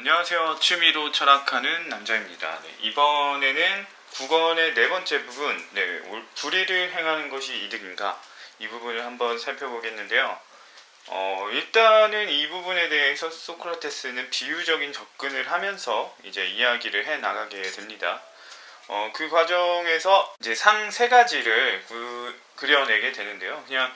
안녕하세요. 취미로 철학하는 남자입니다. 이번에는 국어의 네 번째 부분, 불의를 행하는 것이 이득인가? 이 부분을 한번 살펴보겠는데요. 일단은 이 부분에 대해서 소크라테스는 비유적인 접근을 하면서 이제 이야기를 해 나가게 됩니다. 그 과정에서 이제 상 세 가지를 그려내게 되는데요. 그냥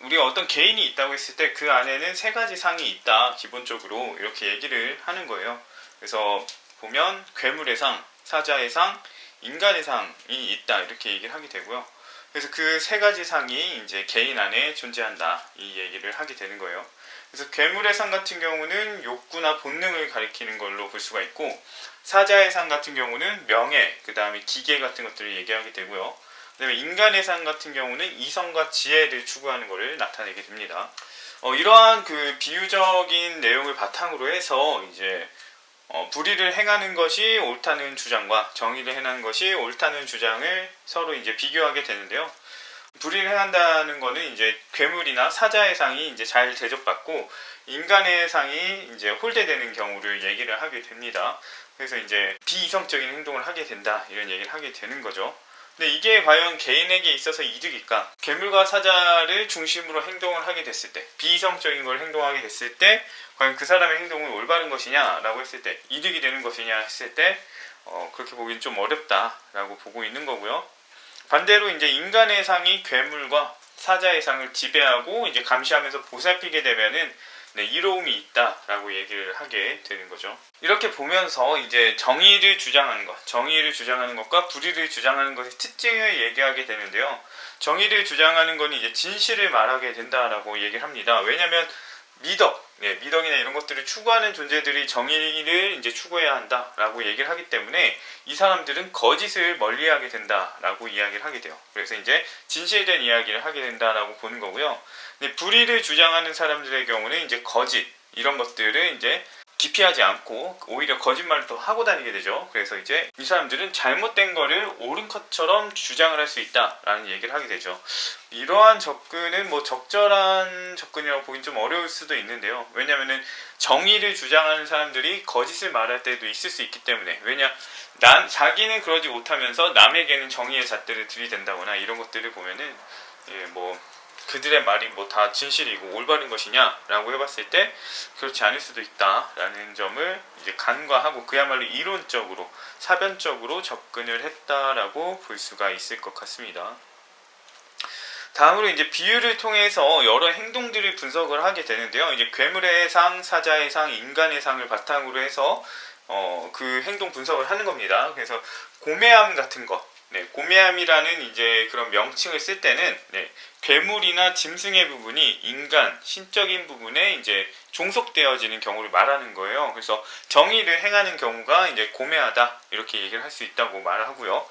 우리가 어떤 개인이 있다고 했을 때 그 안에는 세 가지 상이 있다. 기본적으로 이렇게 얘기를 하는 거예요. 그래서 보면 괴물의 상, 사자의 상, 인간의 상이 있다. 이렇게 얘기를 하게 되고요. 그래서 그 세 가지 상이 이제 개인 안에 존재한다. 이 얘기를 하게 되는 거예요. 그래서 괴물의 상 같은 경우는 욕구나 본능을 가리키는 걸로 볼 수가 있고, 사자의 상 같은 경우는 명예, 그 다음에 기계 같은 것들을 얘기하게 되고요. 그 다음에 인간의 상 같은 경우는 이성과 지혜를 추구하는 것을 나타내게 됩니다. 이러한 그 비유적인 내용을 바탕으로 해서 이제 불의를 행하는 것이 옳다는 주장과 정의를 행하는 것이 옳다는 주장을 서로 이제 비교하게 되는데요. 불의를 행한다는 거는 이제 괴물이나 사자의 상이 이제 잘 대접받고 인간의 상이 이제 홀대되는 경우를 얘기를 하게 됩니다. 그래서 이제 비이성적인 행동을 하게 된다 이런 얘기를 하게 되는 거죠. 근데 이게 과연 개인에게 있어서 이득일까? 괴물과 사자를 중심으로 행동을 하게 됐을 때, 비이성적인 걸 행동하게 됐을 때 과연 그 사람의 행동은 올바른 것이냐라고 했을 때, 이득이 되는 것이냐 했을 때 그렇게 보기는 좀 어렵다라고 보고 있는 거고요. 반대로 이제 인간의 상이 괴물과 사자의 상을 지배하고 이제 감시하면서 보살피게 되면은 이로움이 있다라고 얘기를 하게 되는 거죠. 이렇게 보면서 이제 정의를 주장하는 것과 불의를 주장하는 것의 특징을 얘기하게 되는데요. 정의를 주장하는 것은 이제 진실을 말하게 된다라고 얘기를 합니다. 왜냐하면 미덕이나 이런 것들을 추구하는 존재들이 정의를 이제 추구해야 한다라고 얘기를 하기 때문에 이 사람들은 거짓을 멀리하게 된다라고 이야기를 하게 돼요. 그래서 이제 진실된 이야기를 하게 된다라고 보는 거고요. 근데 불의를 주장하는 사람들의 경우는 이제 거짓 이런 것들을 이제 기피하지 않고 오히려 거짓말을 더 하고 다니게 되죠. 그래서 이제 이 사람들은 잘못된 거를 옳은 것처럼 주장을 할 수 있다라는 얘기를 하게 되죠. 이러한 접근은 뭐 적절한 접근이라고 보긴 좀 어려울 수도 있는데요. 왜냐면은 정의를 주장하는 사람들이 거짓을 말할 때도 있을 수 있기 때문에, 자기는 그러지 못하면서 남에게는 정의의 잣대를 들이댄다거나 이런 것들을 보면은 그들의 말이 다 진실이고 올바른 것이냐라고 해봤을 때 그렇지 않을 수도 있다라는 점을 이제 간과하고 그야말로 이론적으로 사변적으로 접근을 했다라고 볼 수가 있을 것 같습니다. 다음으로 이제 비유를 통해서 여러 행동들을 분석을 하게 되는데요. 이제 괴물의 상, 사자의 상, 인간의 상을 바탕으로 해서 그 행동 분석을 하는 겁니다. 그래서 고매함 같은 것, 고매함이라는 이제 그런 명칭을 쓸 때는 괴물이나 짐승의 부분이 인간, 신적인 부분에 이제 종속되어지는 경우를 말하는 거예요. 그래서 정의를 행하는 경우가 이제 고매하다 이렇게 얘기를 할 수 있다고 말하고요.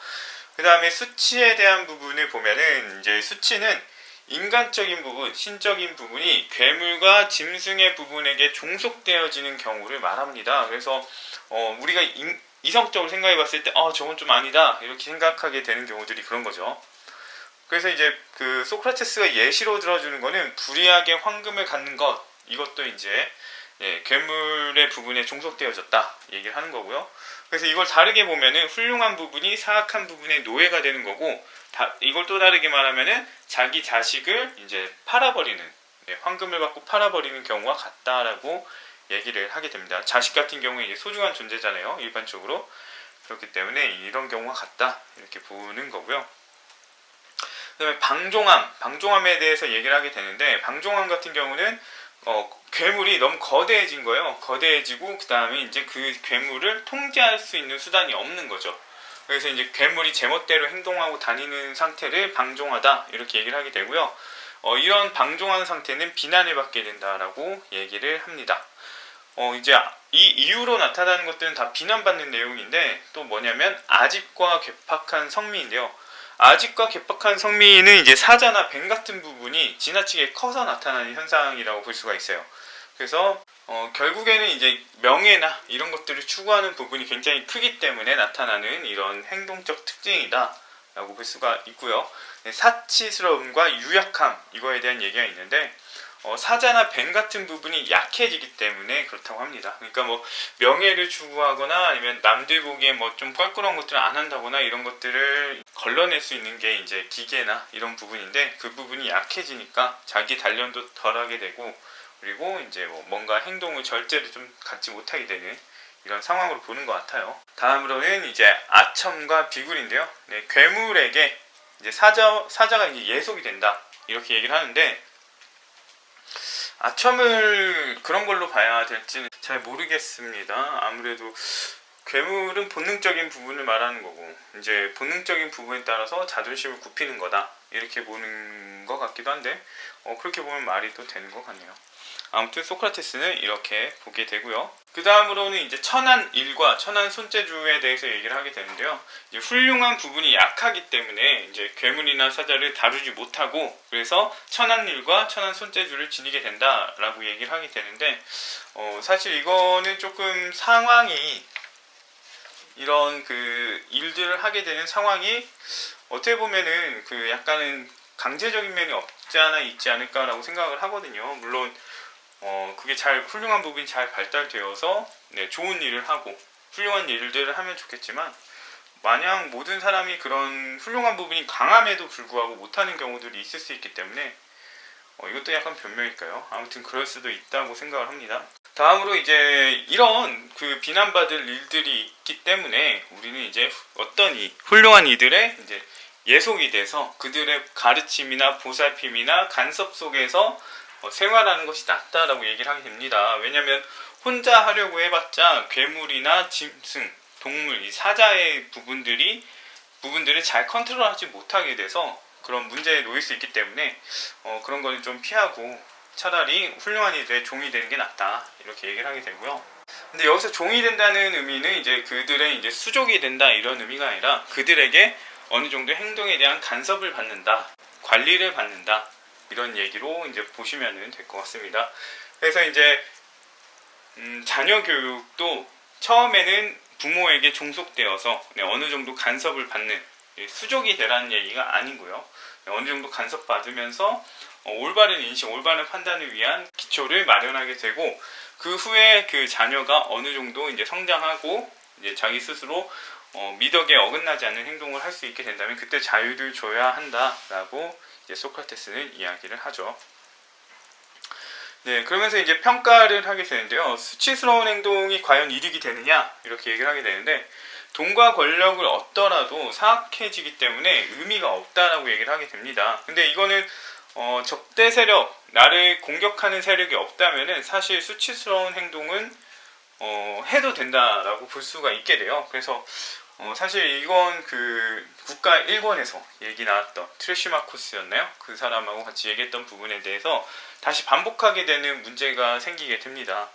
그 다음에 수치에 대한 부분을 보면은 이제 수치는 인간적인 부분, 신적인 부분이 괴물과 짐승의 부분에게 종속되어지는 경우를 말합니다. 그래서 우리가 이성적으로 생각해 봤을 때 저건 좀 아니다 이렇게 생각하게 되는 경우들이 그런 거죠. 그래서 이제 그 소크라테스가 예시로 들어주는 거는 불의하게 황금을 갖는 것, 이것도 이제 괴물의 부분에 종속되어졌다 얘기를 하는 거고요. 그래서 이걸 다르게 보면은 훌륭한 부분이 사악한 부분의 노예가 되는 거고, 이걸 또 다르게 말하면은 자기 자식을 이제 팔아버리는, 황금을 받고 팔아버리는 경우가 같다라고 얘기를 하게 됩니다. 자식 같은 경우에 이제 소중한 존재잖아요, 일반적으로. 그렇기 때문에 이런 경우가 같다 이렇게 보는 거고요. 그 다음에 방종함에 대해서 얘기를 하게 되는데, 방종함 같은 경우는 괴물이 너무 거대해진 거예요. 거대해지고 그 다음에 이제 그 괴물을 통제할 수 있는 수단이 없는 거죠. 그래서 이제 괴물이 제멋대로 행동하고 다니는 상태를 방종하다 이렇게 얘기를 하게 되고요. 이런 방종한 상태는 비난을 받게 된다라고 얘기를 합니다. 이제 이 이유로 나타나는 것들은 다 비난받는 내용인데, 또 뭐냐면 아집과 괴팍한 성미인데요. 아집과 괴팍한 성미는 이제 사자나 뱀 같은 부분이 지나치게 커서 나타나는 현상이라고 볼 수가 있어요. 그래서 결국에는 이제 명예나 이런 것들을 추구하는 부분이 굉장히 크기 때문에 나타나는 이런 행동적 특징이다 라고 볼 수가 있고요. 사치스러움과 유약함, 이거에 대한 얘기가 있는데, 사자나 뱀 같은 부분이 약해지기 때문에 그렇다고 합니다. 그러니까 뭐 명예를 추구하거나 아니면 남들 보기에 뭐 좀 껄끄러운 것들을 안 한다거나 이런 것들을 걸러낼 수 있는 게 이제 기계나 이런 부분인데, 그 부분이 약해지니까 자기 단련도 덜하게 되고, 그리고 이제 뭐 뭔가 행동을 절제를 좀 갖지 못하게 되는 이런 상황으로 보는 것 같아요. 다음으로는 이제 아첨과 비굴인데요. 네, 괴물에게 이제 사자가 이제 예속이 된다, 이렇게 얘기를 하는데, 아첨을 그런 걸로 봐야 될지는 잘 모르겠습니다. 아무래도 괴물은 본능적인 부분을 말하는 거고, 이제 본능적인 부분에 따라서 자존심을 굽히는 거다, 이렇게 보는 것 같기도 한데, 그렇게 보면 말이 또 되는 것 같네요. 아무튼 소크라테스는 이렇게 보게 되고요. 그 다음으로는 이제 천한 일과 천한 손재주에 대해서 얘기를 하게 되는데요. 이제 훌륭한 부분이 약하기 때문에 이제 괴물이나 사자를 다루지 못하고, 그래서 천한 일과 천한 손재주를 지니게 된다라고 얘기를 하게 되는데, 사실 이거는 조금 상황이, 이런 그 일들을 하게 되는 상황이 어떻게 보면은 그 약간은 강제적인 면이 없지 않아 있지 않을까라고 생각을 하거든요. 물론 그게 훌륭한 부분이 잘 발달되어서 네, 좋은 일을 하고 훌륭한 일들을 하면 좋겠지만, 마냥 모든 사람이 그런 훌륭한 부분이 강함에도 불구하고 못하는 경우들이 있을 수 있기 때문에 이것도 약간 변명일까요? 아무튼 그럴 수도 있다고 생각을 합니다. 다음으로 이제 이런 그 비난받을 일들이 있기 때문에 우리는 이제 어떤 훌륭한 이들의 이제 예속이 돼서 그들의 가르침이나 보살핌이나 간섭 속에서 생활하는 것이 낫다라고 얘기를 하게 됩니다. 왜냐하면 혼자 하려고 해봤자 괴물이나 짐승, 동물, 이 사자의 부분들을 잘 컨트롤하지 못하게 돼서 그런 문제에 놓일 수 있기 때문에 그런 거는 좀 피하고 차라리 훌륭한 이들의 종이 되는 게 낫다, 이렇게 얘기를 하게 되고요. 근데 여기서 종이 된다는 의미는 이제 그들의 이제 수족이 된다, 이런 의미가 아니라 그들에게 어느 정도 행동에 대한 간섭을 받는다, 관리를 받는다, 이런 얘기로 이제 보시면 될 것 같습니다. 그래서 이제 자녀 교육도 처음에는 부모에게 종속되어서 어느 정도 간섭을 받는, 수족이 되라는 얘기가 아니고요. 어느 정도 간섭받으면서 올바른 인식, 올바른 판단을 위한 기초를 마련하게 되고, 그 후에 그 자녀가 어느 정도 이제 성장하고 이제 자기 스스로 미덕에 어긋나지 않는 행동을 할 수 있게 된다면 그때 자유를 줘야 한다라고 이제 소크라테스는 이야기를 하죠. 네, 그러면서 이제 평가를 하게 되는데요. 수치스러운 행동이 과연 이득이 되느냐, 이렇게 얘기를 하게 되는데, 돈과 권력을 얻더라도 사악해지기 때문에 의미가 없다라고 얘기를 하게 됩니다. 근데 이거는 적대 세력, 나를 공격하는 세력이 없다면은 사실 수치스러운 행동은 해도 된다라고 볼 수가 있게 돼요. 그래서 사실 이건 그 국가 1권에서 얘기 나왔던 트레시마코스였나요? 그 사람하고 같이 얘기했던 부분에 대해서 다시 반복하게 되는 문제가 생기게 됩니다.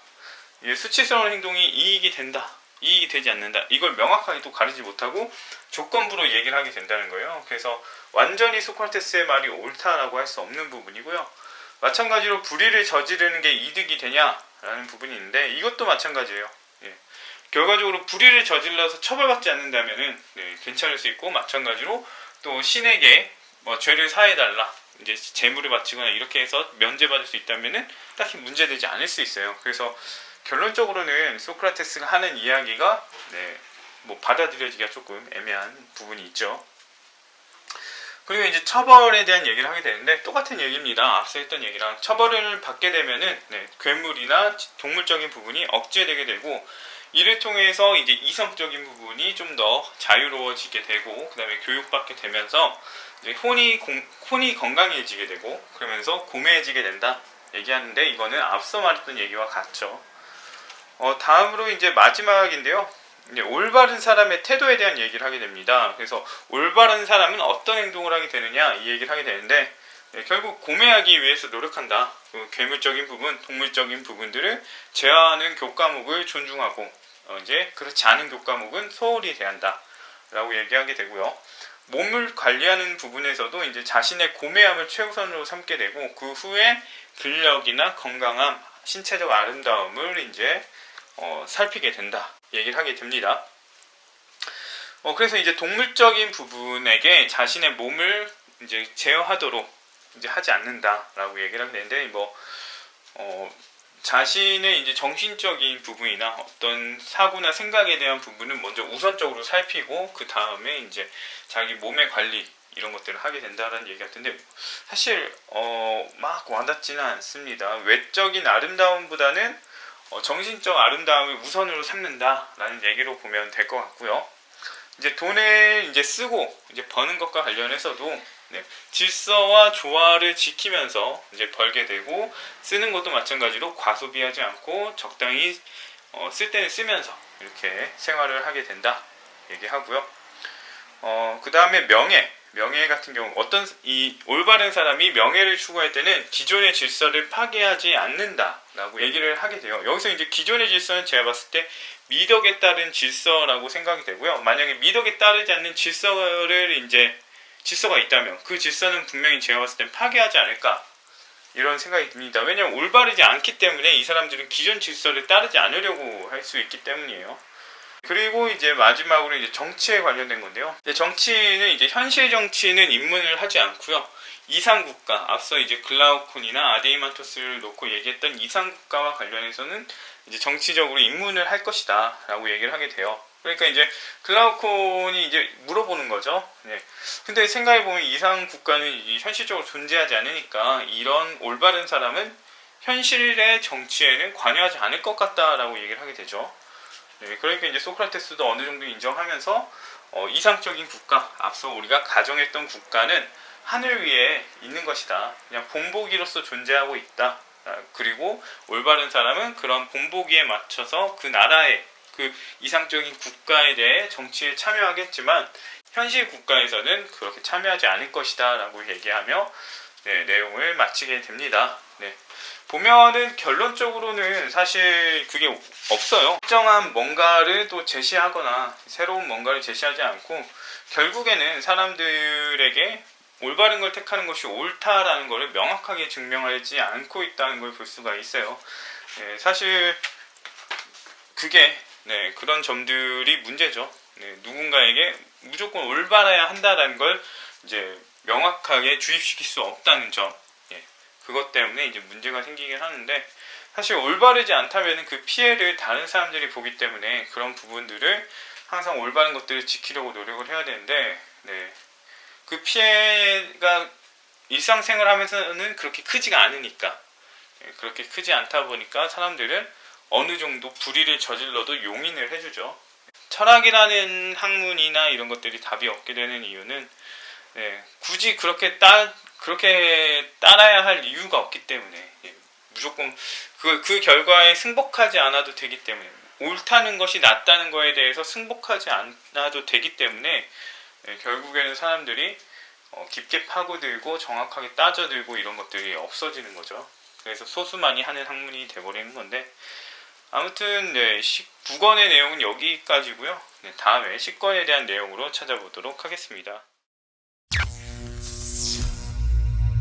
수치스러운 행동이 이익이 된다, 이익이 되지 않는다, 이걸 명확하게 또 가리지 못하고 조건부로 얘기를 하게 된다는 거예요. 그래서 완전히 소크라테스의 말이 옳다라고 할 수 없는 부분이고요. 마찬가지로 불의를 저지르는 게 이득이 되냐라는 부분이 있는데, 이것도 마찬가지예요. 결과적으로 불의를 저질러서 처벌받지 않는다면은 괜찮을 수 있고, 마찬가지로 또 신에게 죄를 사해달라, 이제 재물을 바치거나 이렇게 해서 면제받을 수 있다면은 딱히 문제되지 않을 수 있어요. 그래서 결론적으로는 소크라테스가 하는 이야기가 받아들여지기가 조금 애매한 부분이 있죠. 그리고 이제 처벌에 대한 얘기를 하게 되는데, 똑같은 얘기입니다. 앞서 했던 얘기랑 처벌을 받게 되면은 괴물이나 동물적인 부분이 억제되게 되고, 이를 통해서 이제 이성적인 부분이 좀 더 자유로워지게 되고, 그 다음에 교육받게 되면서 이제 혼이 건강해지게 되고, 그러면서 고매해지게 된다 얘기하는데, 이거는 앞서 말했던 얘기와 같죠. 다음으로 이제 마지막인데요. 이제 올바른 사람의 태도에 대한 얘기를 하게 됩니다. 그래서 올바른 사람은 어떤 행동을 하게 되느냐, 이 얘기를 하게 되는데, 결국 고매하기 위해서 노력한다. 괴물적인 부분, 동물적인 부분들을 제어하는 교과목을 존중하고, 이제 그렇지 않은 교과목은 소홀히 대한다 라고 얘기하게 되고요. 몸을 관리하는 부분에서도 이제 자신의 고매함을 최우선으로 삼게 되고, 그 후에 근력이나 건강함, 신체적 아름다움을 이제 살피게 된다 얘기를 하게 됩니다. 그래서 이제 동물적인 부분에게 자신의 몸을 이제 제어하도록 이제 하지 않는다라고 얘기를 하게 되는데 자신의 이제 정신적인 부분이나 어떤 사고나 생각에 대한 부분은 먼저 우선적으로 살피고 그 다음에 이제 자기 몸의 관리 이런 것들을 하게 된다라는 얘기 같은데 사실 막 와닿지는 않습니다. 외적인 아름다움보다는 정신적 아름다움을 우선으로 삼는다라는 얘기로 보면 될 것 같고요. 이제 돈을 이제 쓰고 이제 버는 것과 관련해서도 질서와 조화를 지키면서 이제 벌게 되고 쓰는 것도 마찬가지로 과소비하지 않고 적당히 쓸 때는 쓰면서 이렇게 생활을 하게 된다 얘기하고요. 그 다음에 명예 같은 경우 이 올바른 사람이 명예를 추구할 때는 기존의 질서를 파괴하지 않는다라고 얘기를 하게 돼요. 여기서 이제 기존의 질서는 제가 봤을 때 미덕에 따른 질서라고 생각이 되고요. 만약에 미덕에 따르지 않는 질서가 있다면 그 질서는 분명히 제가 봤을 땐 파괴하지 않을까 이런 생각이 듭니다. 왜냐하면 올바르지 않기 때문에 이 사람들은 기존 질서를 따르지 않으려고 할 수 있기 때문이에요. 그리고 이제 마지막으로 이제 정치에 관련된 건데요. 정치는 이제 현실 정치는 입문을 하지 않고요. 이상국가, 앞서 이제 글라우콘이나 아데이만토스를 놓고 얘기했던 이상국가와 관련해서는 이제 정치적으로 입문을 할 것이다라고 얘기를 하게 돼요. 그러니까 이제 글라우콘이 이제 물어보는 거죠. 근데 생각해보면 이상국가는 현실적으로 존재하지 않으니까 이런 올바른 사람은 현실의 정치에는 관여하지 않을 것 같다라고 얘기를 하게 되죠. 그러니까 이제 소크라테스도 어느 정도 인정하면서 이상적인 국가, 앞서 우리가 가정했던 국가는 하늘 위에 있는 것이다. 그냥 본보기로서 존재하고 있다. 그리고 올바른 사람은 그런 본보기에 맞춰서 그 나라의 그 이상적인 국가에 대해 정치에 참여하겠지만 현실 국가에서는 그렇게 참여하지 않을 것이다 라고 얘기하며 내용을 마치게 됩니다. 보면은 결론적으로는 사실 그게 없어요. 특정한 뭔가를 또 제시하거나 새로운 뭔가를 제시하지 않고 결국에는 사람들에게 올바른 걸 택하는 것이 옳다라는 것을 명확하게 증명하지 않고 있다는 걸 볼 수가 있어요. 사실 그게 그런 점들이 문제죠. 누군가에게 무조건 올바라야 한다라는 걸 이제 명확하게 주입시킬 수 없다는 점. 그것 때문에 이제 문제가 생기긴 하는데 사실 올바르지 않다면 그 피해를 다른 사람들이 보기 때문에 그런 부분들을 항상 올바른 것들을 지키려고 노력을 해야 되는데 그 피해가 일상생활 하면서는 그렇게 크지가 않으니까 그렇게 크지 않다 보니까 사람들은 어느 정도 불의를 저질러도 용인을 해주죠. 철학이라는 학문이나 이런 것들이 답이 없게 되는 이유는 굳이 그렇게 따라야 할 이유가 없기 때문에 무조건 그 결과에 승복하지 않아도 되기 때문에 옳다는 것이 낫다는 거에 대해서 승복하지 않아도 되기 때문에 결국에는 사람들이 깊게 파고들고 정확하게 따져들고 이런 것들이 없어지는 거죠. 그래서 소수만이 하는 학문이 돼버리는 건데 아무튼 9권의 내용은 여기까지고요. 다음에 10권에 대한 내용으로 찾아보도록 하겠습니다.